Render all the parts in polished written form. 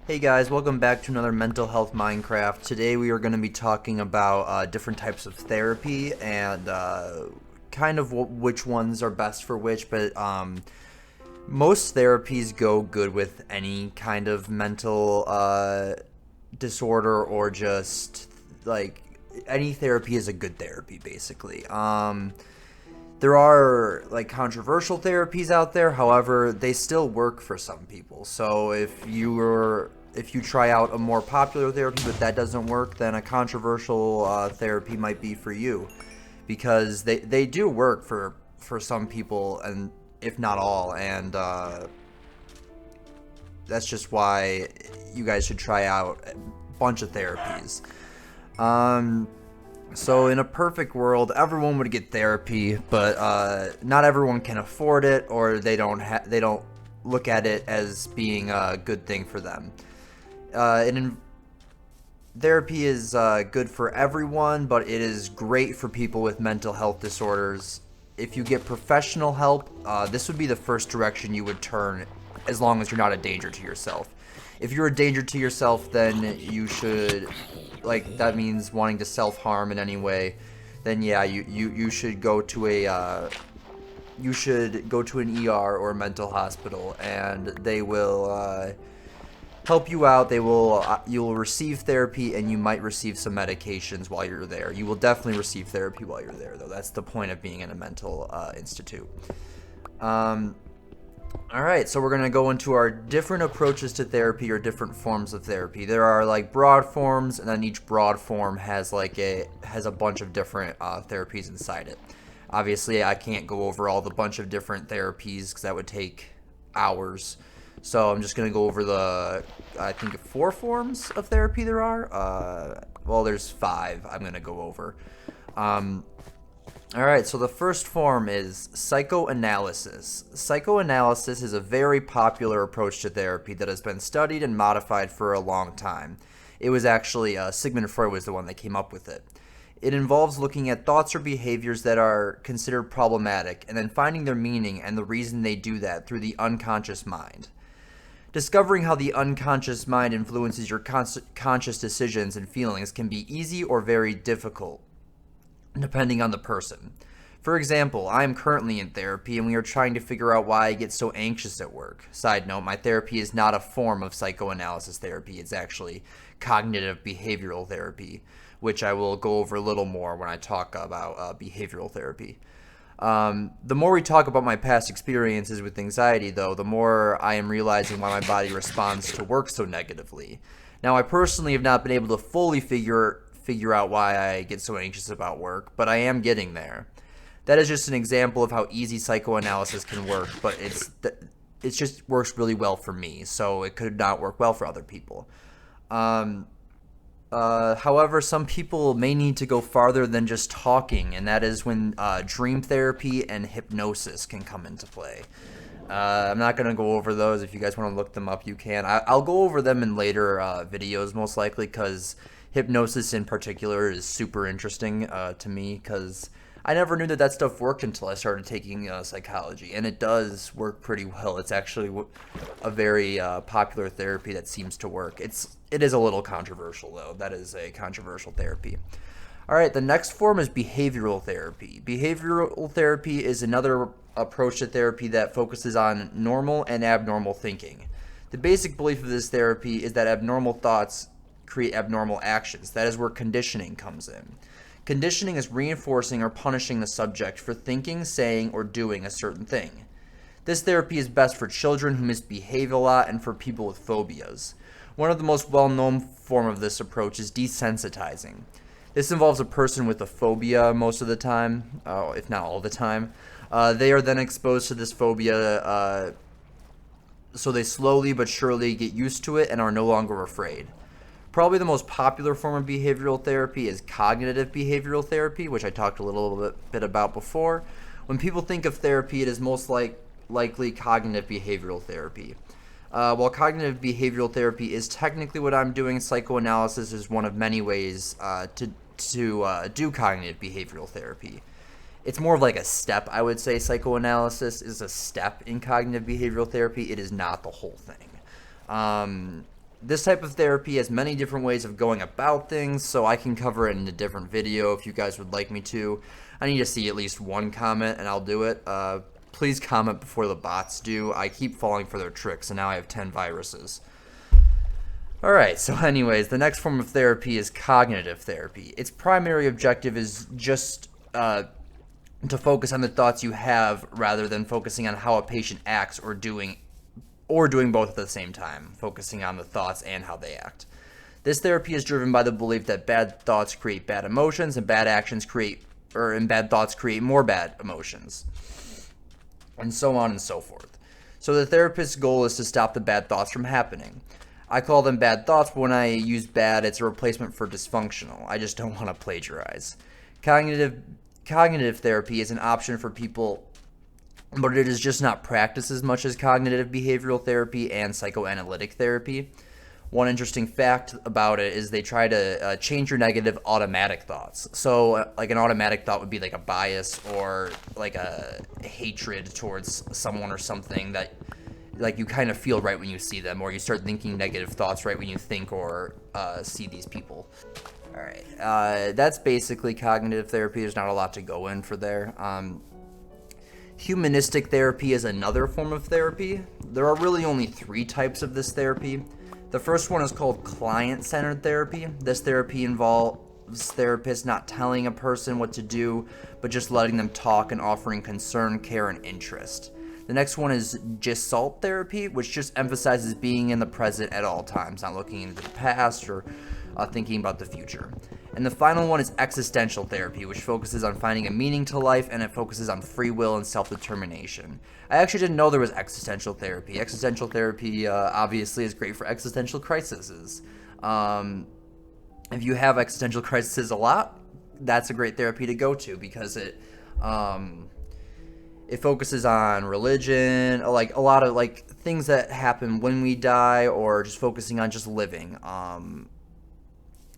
Hey guys, welcome back to another Mental Health Minecraft. Today we are going to be talking about different types of therapy and kind of which ones are best for which, but most therapies go good with any kind of mental disorder or just like any therapy is a good therapy basically. There are like controversial therapies out there, however, they still work for some people. So if you try out a more popular therapy but that doesn't work, then a controversial therapy might be for you, because they do work for some people, and if not all, and that's just why you guys should try out a bunch of therapies. So in a perfect world, everyone would get therapy, but not everyone can afford it, or they don't look at it as being a good thing for them. Therapy is good for everyone, but it is great for people with mental health disorders. If you get professional help, this would be the first direction you would turn, as long as you're not a danger to yourself. If you're a danger to yourself, then you should, like, that means wanting to self-harm in any way, then yeah, you should go to an ER or a mental hospital, and they will help you out. You'll receive therapy, and you might receive some medications while you're there. You will definitely receive therapy while you're there, though. That's the point of being in a mental institute. All right, so we're going to go into our different approaches to therapy, or different forms of therapy. There are like broad forms, and then each broad form has a bunch of different therapies inside it. Obviously, I can't go over all the bunch of different therapies because that would take hours. So I'm just going to go over I think 4 forms of therapy there are. Well, there's 5 I'm going to go over. All right, so the first form is psychoanalysis. Psychoanalysis is a very popular approach to therapy that has been studied and modified for a long time. It was actually Sigmund Freud was the one that came up with it. It involves looking at thoughts or behaviors that are considered problematic, and then finding their meaning and the reason they do that through the unconscious mind. Discovering how the unconscious mind influences your conscious decisions and feelings can be easy or very difficult, depending on the person. For example, I am currently in therapy, and we are trying to figure out why I get so anxious at work. Side note, my therapy is not a form of psychoanalysis therapy. It's actually cognitive behavioral therapy, which I will go over a little more when I talk about behavioral therapy. The more we talk about my past experiences with anxiety, though, the more I am realizing why my body responds to work so negatively. Now, I personally have not been able to fully figure out why I get so anxious about work, but I am getting there. That is just an example of how easy psychoanalysis can work, but it just works really well for me, so it could not work well for other people. However, some people may need to go farther than just talking, and that is when dream therapy and hypnosis can come into play. I'm not going to go over those. If you guys want to look them up, you can. I'll go over them in later videos, most likely, because hypnosis in particular is super interesting to me, because I never knew that stuff worked until I started taking psychology, and it does work pretty well. It's actually a very popular therapy that seems to work. It is a little controversial, though. That is a controversial therapy. All right, the next form is behavioral therapy. Behavioral therapy is another approach to therapy that focuses on normal and abnormal thinking. The basic belief of this therapy is that abnormal thoughts create abnormal actions. That is where conditioning comes in. Conditioning is reinforcing or punishing the subject for thinking, saying, or doing a certain thing. This therapy is best for children who misbehave a lot and for people with phobias. One of the most well-known form of this approach is desensitizing. This involves a person with a phobia most of the time, if not all the time. They are then exposed to this phobia, so they slowly but surely get used to it and are no longer afraid. Probably the most popular form of behavioral therapy is cognitive behavioral therapy, which I talked a little bit about before. When people think of therapy, it is most likely cognitive behavioral therapy. While cognitive behavioral therapy is technically what I'm doing, psychoanalysis is one of many ways to do cognitive behavioral therapy. It's more of like a step, I would say. Psychoanalysis is a step in cognitive behavioral therapy. It is not the whole thing. This type of therapy has many different ways of going about things, so I can cover it in a different video if you guys would like me to. I need to see at least one comment, and I'll do it. Please comment before the bots do. I keep falling for their tricks, and now I have 10 viruses. Alright, so anyways, the next form of therapy is cognitive therapy. Its primary objective is just to focus on the thoughts you have rather than focusing on how a patient acts or doing both at the same time, focusing on the thoughts and how they act. This therapy is driven by the belief that bad thoughts create bad emotions and bad thoughts create more bad emotions, and so on and so forth. So the therapist's goal is to stop the bad thoughts from happening. I call them bad thoughts, but when I use bad, it's a replacement for dysfunctional. I just don't want to plagiarize. Cognitive therapy is an option for people, but it is just not practiced as much as cognitive behavioral therapy and psychoanalytic therapy. One interesting fact about it is they try to change your negative automatic thoughts. So like an automatic thought would be like a bias or like a hatred towards someone or something that like you kind of feel right when you see them, or you start thinking negative thoughts right when you think or see these people. All right, that's basically cognitive therapy. There's not a lot to go in for there. Humanistic therapy is another form of therapy. There are really only 3 types of this therapy. The first one is called client-centered therapy. This therapy involves therapists not telling a person what to do, but just letting them talk and offering concern, care, and interest. The next one is gestalt therapy, which just emphasizes being in the present at all times, not looking into the past or thinking about the future. And the final one is existential therapy, which focuses on finding a meaning to life, and it focuses on free will and self-determination. I actually didn't know there was existential therapy. Existential therapy obviously is great for existential crises. If you have existential crises a lot, that's a great therapy to go to because it focuses on religion, like a lot of like things that happen when we die, or just focusing on just living.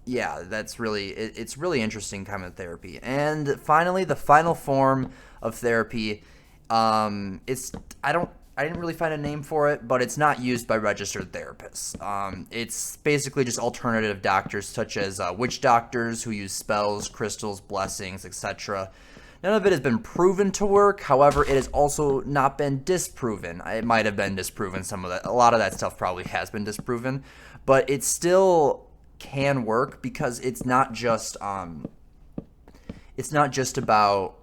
Yeah, that's really it's really interesting kind of therapy. And finally, the final form of therapy, it's I didn't really find a name for it, but it's not used by registered therapists. It's basically just alternative doctors, such as witch doctors who use spells, crystals, blessings, etc. None of it has been proven to work. However, it has also not been disproven. It might have been disproven. A lot of that stuff probably has been disproven, but it still can work because it's not just about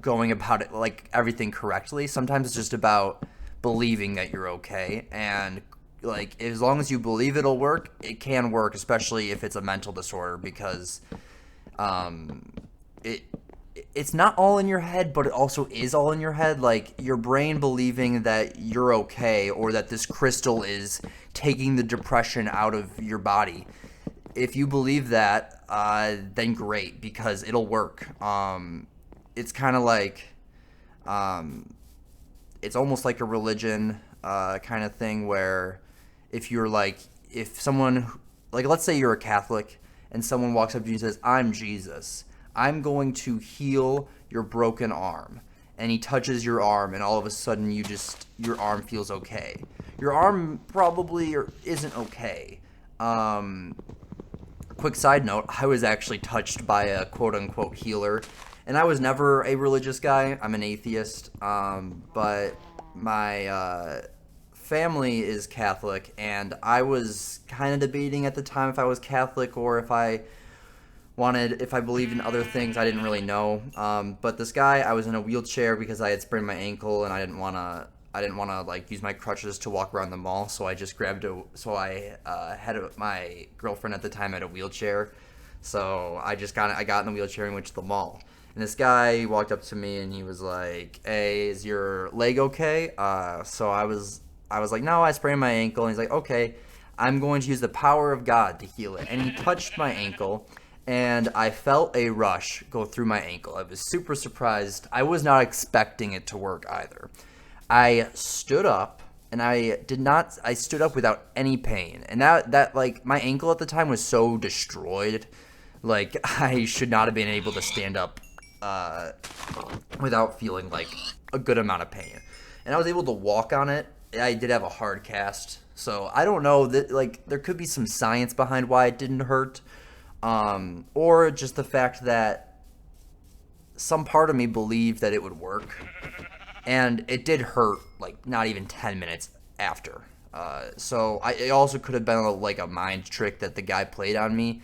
going about it like everything correctly. Sometimes it's just about believing that you're okay, and like as long as you believe it'll work, it can work, especially if it's a mental disorder, because it's not all in your head, but it also is all in your head. Like your brain believing that you're okay, or that this crystal is taking the depression out of your body. If you believe that, then great, because it'll work. It's kind of like, it's almost like a religion kind of thing, where if someone, like let's say you're a Catholic and someone walks up to you and says, "I'm Jesus. I'm going to heal your broken arm." And he touches your arm, and all of a sudden your arm feels okay. Your arm probably isn't okay. Quick side note, I was actually touched by a quote-unquote healer, and I was never a religious guy. I'm an atheist, but my family is Catholic, and I was kind of debating at the time if I was Catholic or if I believed in other things. I didn't really know. But this guy, I was in a wheelchair because I had sprained my ankle, and I didn't want to like use my crutches to walk around the mall. So I just had my girlfriend at the time had a wheelchair. So I got in the wheelchair and went to the mall. And this guy walked up to me and he was like, "Hey, is your leg okay?" So I was like, "No, I sprained my ankle." And he's like, "Okay, I'm going to use the power of God to heal it." And he touched my ankle, and I felt a rush go through my ankle. I was super surprised. I was not expecting it to work either. I stood up, and I stood up without any pain. And that like, my ankle at the time was so destroyed. Like, I should not have been able to stand up without feeling like a good amount of pain. And I was able to walk on it. I did have a hard cast, So I don't know that, like, there could be some science behind why it didn't hurt, or just the fact that some part of me believed that it would work, and it did hurt like not even 10 minutes after. It also could have been like a mind trick that the guy played on me.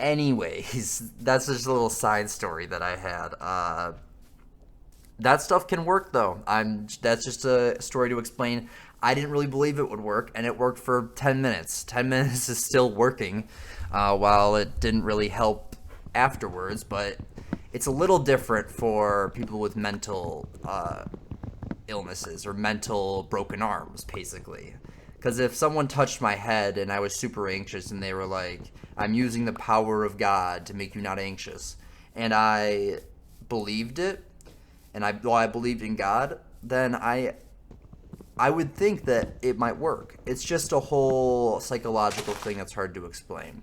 Anyways, that's just a little side story that I had. That stuff can work though. That's just a story to explain. I didn't really believe it would work, and it worked for 10 minutes. 10 minutes is still working, while it didn't really help afterwards, but it's a little different for people with mental illnesses or mental broken arms, basically. Because if someone touched my head and I was super anxious and they were like, I'm using the power of God to make you not anxious, and I believed it, and I believed in God, then I would think that it might work. It's just a whole psychological thing that's hard to explain.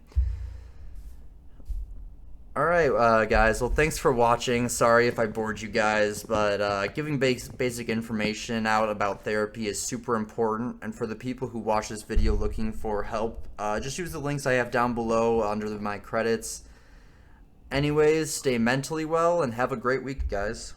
All right, guys. Well, thanks for watching. Sorry if I bored you guys, but giving basic information out about therapy is super important. And for the people who watch this video looking for help, just use the links I have down below under my credits. Anyways, stay mentally well and have a great week, guys.